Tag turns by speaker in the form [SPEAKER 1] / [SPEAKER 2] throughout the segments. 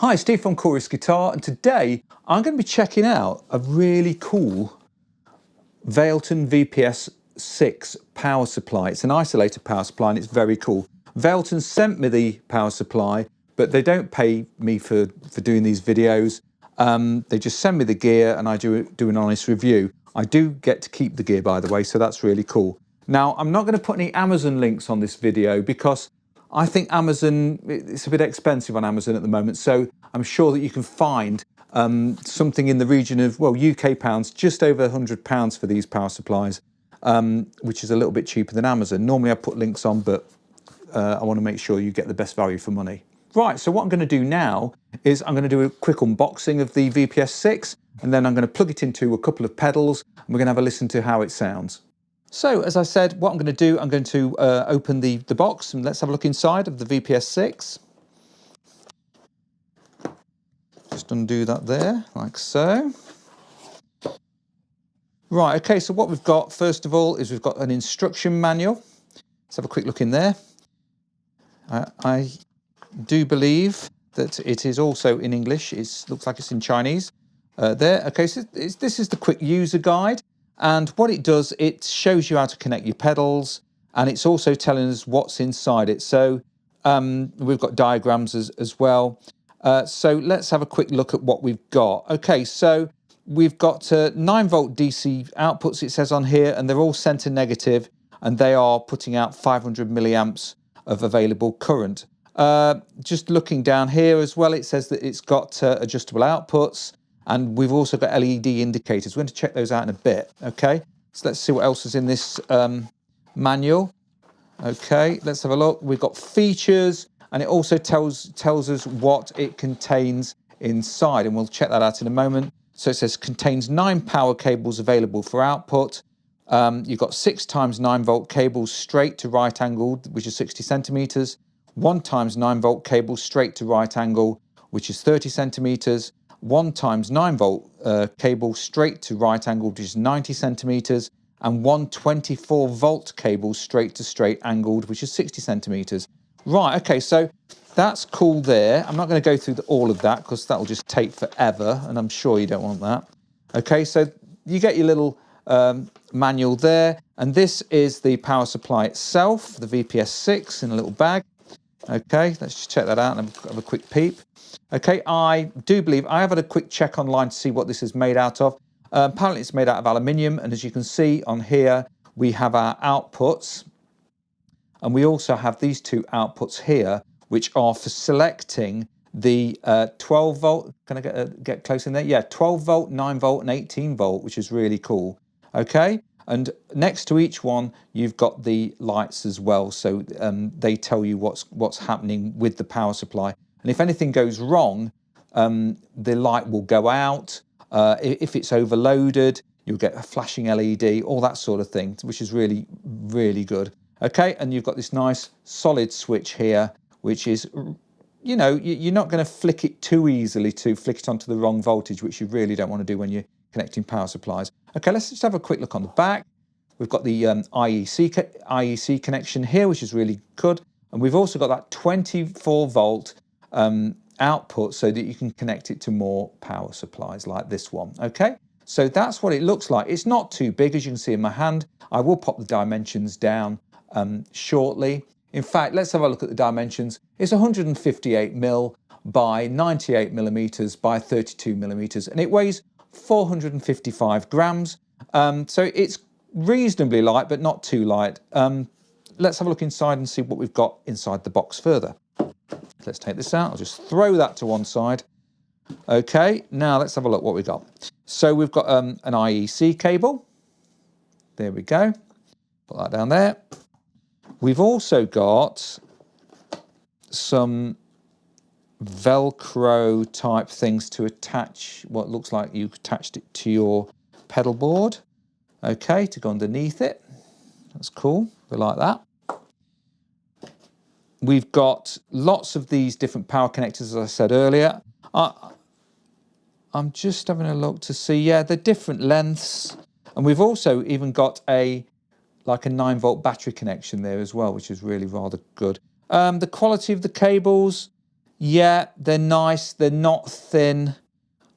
[SPEAKER 1] Hi, Steve from Chorus Guitar, and today I'm going to be checking out a really cool Valeton VPS-6 power supply. It's an isolated power supply and it's very cool. Valeton sent me the power supply, but they don't pay me for doing these videos. They just send me the gear and I do an honest review. I do get to keep the gear, by the way, so that's really cool. Now, I'm not going to put any Amazon links on this video because I think Amazon, it's a bit expensive on Amazon at the moment, so I'm sure that you can find something in the region of, well, UK pounds, just over £100 for these power supplies, which is a little bit cheaper than Amazon. Normally I put links on, but I want to make sure you get the best value for money. Right, so what I'm going to do now is I'm going to do a quick unboxing of the VPS-6, and then I'm going to plug it into a couple of pedals, and we're going to have a listen to how it sounds. So, as I said, what I'm going to do, I'm going to open the box, and let's have a look inside of the VPS-6. Just undo that there, like so. Right, okay, so what we've got, first of all, is we've got an instruction manual. Let's have a quick look in there. I do believe that it is also in English. It looks like it's in Chinese. There, okay, so this is the quick user guide. And what it does, it shows you how to connect your pedals, and it's also telling us what's inside it. So we've got diagrams as well. So let's have a quick look at what we've got. Okay, so we've got 9-volt DC outputs, it says on here, and they're all center negative, and they are putting out 500 milliamps of available current. Just looking down here as well, it says that it's got adjustable outputs, and we've also got LED indicators. We're going to check those out in a bit, okay? So let's see what else is in this manual. Okay, let's have a look. We've got features, and it also tells us what it contains inside, and we'll check that out in a moment. So it says contains 9 power cables available for output. You've got 6 times 9-volt cables straight to right angle, which is 60 centimeters. 1 times 9-volt cable straight to right angle, which is 30 centimeters. 1 times 9-volt cable straight to right angle, which is 90 centimeters, and 1 24-volt cable straight to straight angled, which is 60 centimeters. Right, okay, so that's cool there. I'm not going to go through all of that because that will just take forever, and I'm sure you don't want that. Okay, so you get your little manual there, and this is the power supply itself, the VPS-6 in a little bag. Okay, let's just check that out and have a quick peep. Okay, I do believe, I have had a quick check online to see what this is made out of. Apparently it's made out of aluminium, and as you can see on here, we have our outputs, and we also have these 2 outputs here, which are for selecting the 12 volt, can I get close in there? Yeah, 12 volt, 9 volt, and 18 volt, which is really cool. Okay, and next to each one, you've got the lights as well. So they tell you what's happening with the power supply. And if anything goes wrong, the light will go out. If it's overloaded, you'll get a flashing LED, all that sort of thing, which is really, really good. Okay, and you've got this nice solid switch here, which is, you know, you're not going to flick it too easily to flick it onto the wrong voltage, which you really don't want to do when you're connecting power supplies. Okay, let's just have a quick look on the back. We've got the IEC connection here, which is really good. And we've also got that 24-volt output so that you can connect it to more power supplies like this one. Okay, so that's what it looks like. It's not too big, as you can see in my hand. I will pop the dimensions down shortly. In fact, let's have a look at the dimensions. It's 158 mil by 98 millimeters by 32 millimeters, and it weighs 455 grams. So it's reasonably light, but not too light. Let's have a look inside and see what we've got inside the box further. Let's take this out. I'll just throw that to one side. Okay, now let's have a look what we've got. So we've got an IEC cable. There we go. Put that down there. We've also got some Velcro type things to attach what looks like you attached it to your pedal board. Okay, to go underneath it. That's cool. We like that. We've got lots of these different power connectors, as I said earlier. I'm just having a look to see, yeah, they're different lengths. And we've also even got like a 9-volt battery connection there as well, which is really rather good. The quality of the cables, Yeah, they're nice. They're not thin.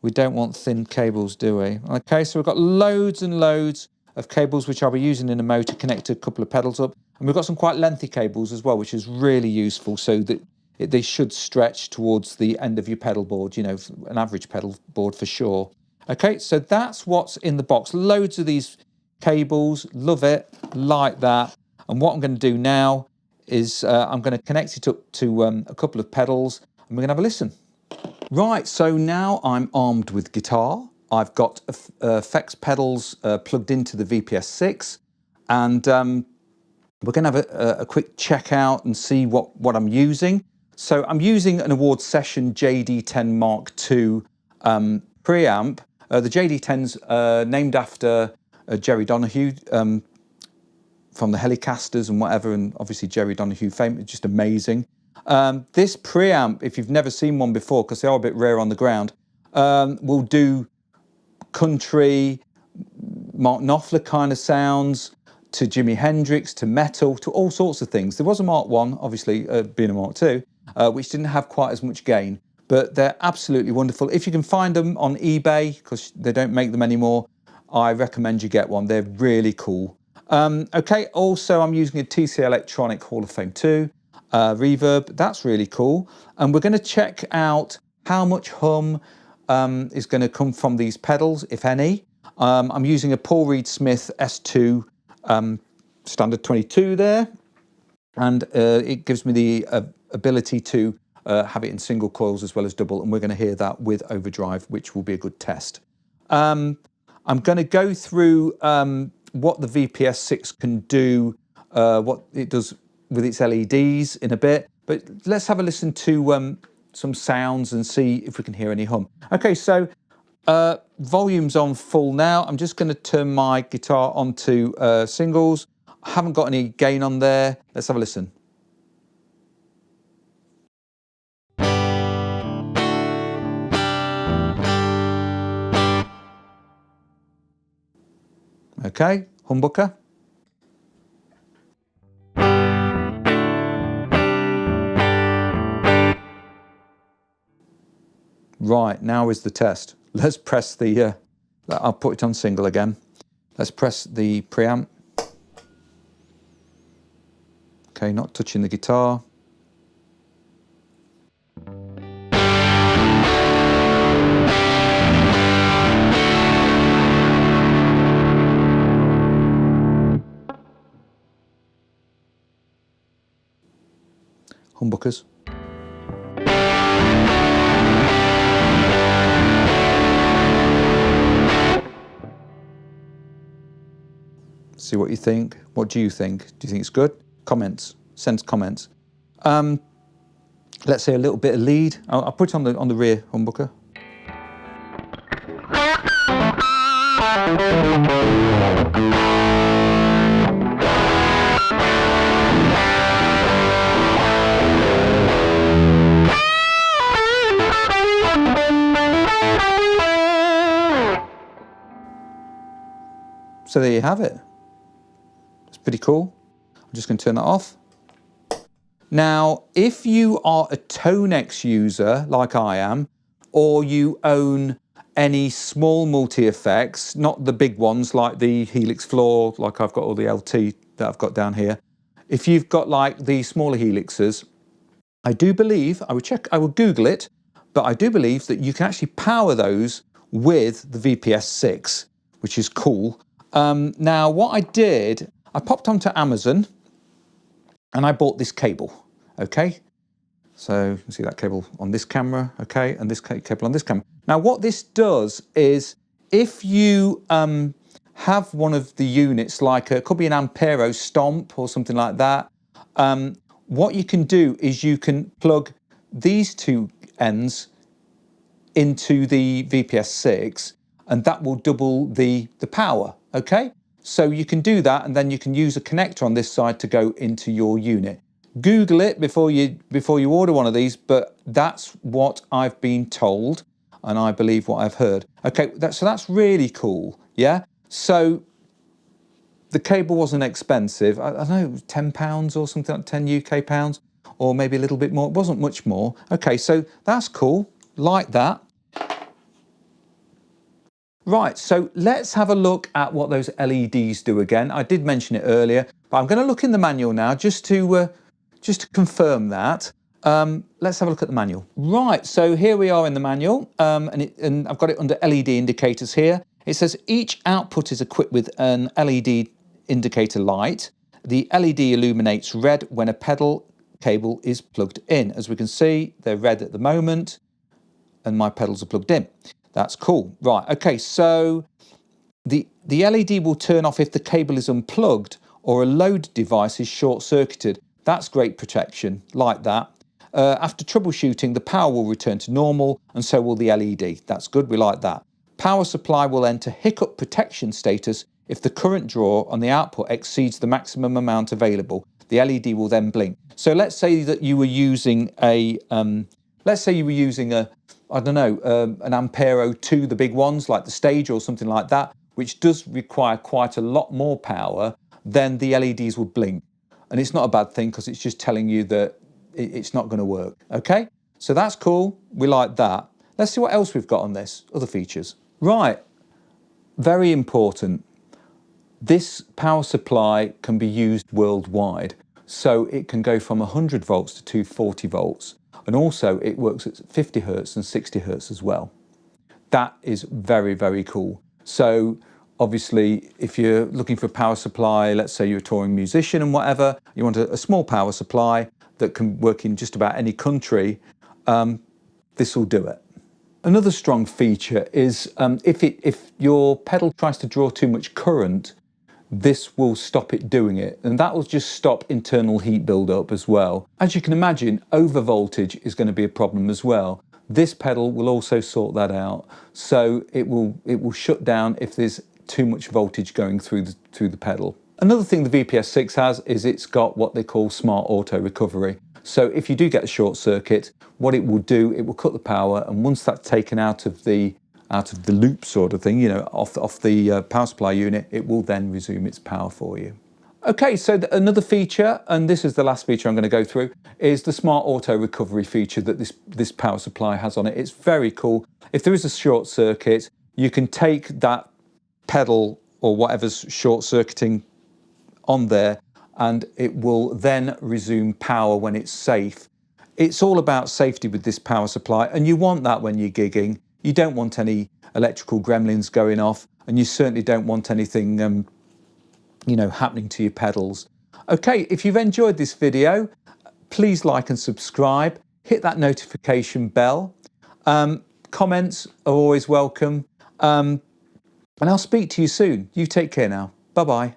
[SPEAKER 1] We don't want thin cables, do we? Okay, so we've got loads and loads of cables which I'll be using in a motor, connect a couple of pedals up. And we've got some quite lengthy cables as well, which is really useful, so that they should stretch towards the end of your pedal board, you know, an average pedal board for sure. Okay, so that's what's in the box. Loads of these cables, love it, like that. And what I'm going to do now is I'm going to connect it up to a couple of pedals, and we're going to have a listen. Right, so now I'm armed with guitar. I've got effects pedals plugged into the VPS-6, and we're going to have a quick check out and see what I'm using. So I'm using an Award Session JD10 MkII preamp. The JD10's named after Jerry Donahue from the Helicasters and whatever, and obviously Jerry Donahue fame, just amazing. This preamp, if you've never seen one before, because they are a bit rare on the ground, will do country, Mark Knopfler kind of sounds, to Jimi Hendrix, to metal, to all sorts of things. There was a Mark I, obviously, being a Mark II, which didn't have quite as much gain, but they're absolutely wonderful. If you can find them on eBay, because they don't make them anymore, I recommend you get one. They're really cool. Okay, also I'm using a TC Electronic Hall of Fame 2 reverb. That's really cool. And we're going to check out how much hum is going to come from these pedals, if any. I'm using a Paul Reed Smith S2 standard 22 there, and it gives me the ability to have it in single coils as well as double, and we're going to hear that with overdrive, which will be a good test. I'm going to go through what the VPS-6 can do, what it does with its LEDs in a bit, but let's have a listen to some sounds and see if we can hear any hum. Okay, so volume's on full now. I'm just going to turn my guitar onto singles. I haven't got any gain on there. Let's have a listen. Okay, humbucker. Right, now is the test. Let's press the, I'll put it on single again. Let's press the preamp. Okay, not touching the guitar. Humbuckers. See what you think. What do you think? Do you think it's good? Comments. Send comments. Let's say a little bit of lead. I'll put it on the rear humbucker. So there you have it. It's pretty cool. I'm just going to turn that off. Now, if you are a Tonex user, like I am, or you own any small multi-effects, not the big ones like the Helix Floor, like I've got all the LT that I've got down here. If you've got like the smaller Helixes, I do believe, I will Google it, but I do believe that you can actually power those with the VPS-6, which is cool. Now, what I did, I popped onto Amazon and I bought this cable, okay? So you can see that cable on this camera, okay? And this cable on this camera. Now, what this does is if you have one of the units, like it could be an Ampero Stomp or something like that, what you can do is you can plug these two ends into the VPS-6 and that will double the power, okay? So you can do that, and then you can use a connector on this side to go into your unit. Google it before you order one of these, but that's what I've been told, and I believe what I've heard. Okay, so that's really cool, yeah? So the cable wasn't expensive. I don't know, £10 or something like 10 UK pounds. or maybe a little bit more. It wasn't much more. Okay, so that's cool, like that. Right, so let's have a look at what those LEDs do again. I did mention it earlier, but I'm going to look in the manual now just to confirm that. Let's have a look at the manual. Right, so here we are in the manual, and I've got it under LED indicators here. It says each output is equipped with an LED indicator light. The LED illuminates red when a pedal cable is plugged in. As we can see, they're red at the moment, and my pedals are plugged in. That's cool. Right, okay, so the LED will turn off if the cable is unplugged or a load device is short-circuited. That's great protection, like that. After troubleshooting, the power will return to normal, and so will the LED. That's good, we like that. Power supply will enter hiccup protection status if the current draw on the output exceeds the maximum amount available. The LED will then blink. So let's say that you were using a, I don't know, an Ampero 2, the big ones like the Stage or something like that, which does require quite a lot more power, then the LEDs will blink. And it's not a bad thing because it's just telling you that it's not going to work. Okay, so that's cool. We like that. Let's see what else we've got on this, other features. Right, very important. This power supply can be used worldwide. So it can go from 100 volts to 240 volts. And also it works at 50 hertz and 60 hertz as well. That is very, very cool. So obviously, if you're looking for a power supply, let's say you're a touring musician and whatever, you want a small power supply that can work in just about any country, this will do it. Another strong feature is if your pedal tries to draw too much current, this will stop it doing it, and that will just stop internal heat buildup as well. As you can imagine, over voltage is going to be a problem as well. This pedal will also sort that out, so it will shut down if there's too much voltage going through the pedal. Another thing the VPS-6 has is it's got what they call smart auto recovery. So if you do get a short circuit, what it will do, it will cut the power, and once that's taken out of the loop sort of thing, you know, off the power supply unit, it will then resume its power for you. Okay, so another feature, and this is the last feature I'm going to go through, is the smart auto recovery feature that this power supply has on it. It's very cool. If there is a short circuit, you can take that pedal or whatever's short circuiting on there, and it will then resume power when it's safe. It's all about safety with this power supply, and you want that when you're gigging. You don't want any electrical gremlins going off, and you certainly don't want anything, you know, happening to your pedals. Okay, if you've enjoyed this video, please like and subscribe. Hit that notification bell. Comments are always welcome. And I'll speak to you soon. You take care now. Bye-bye.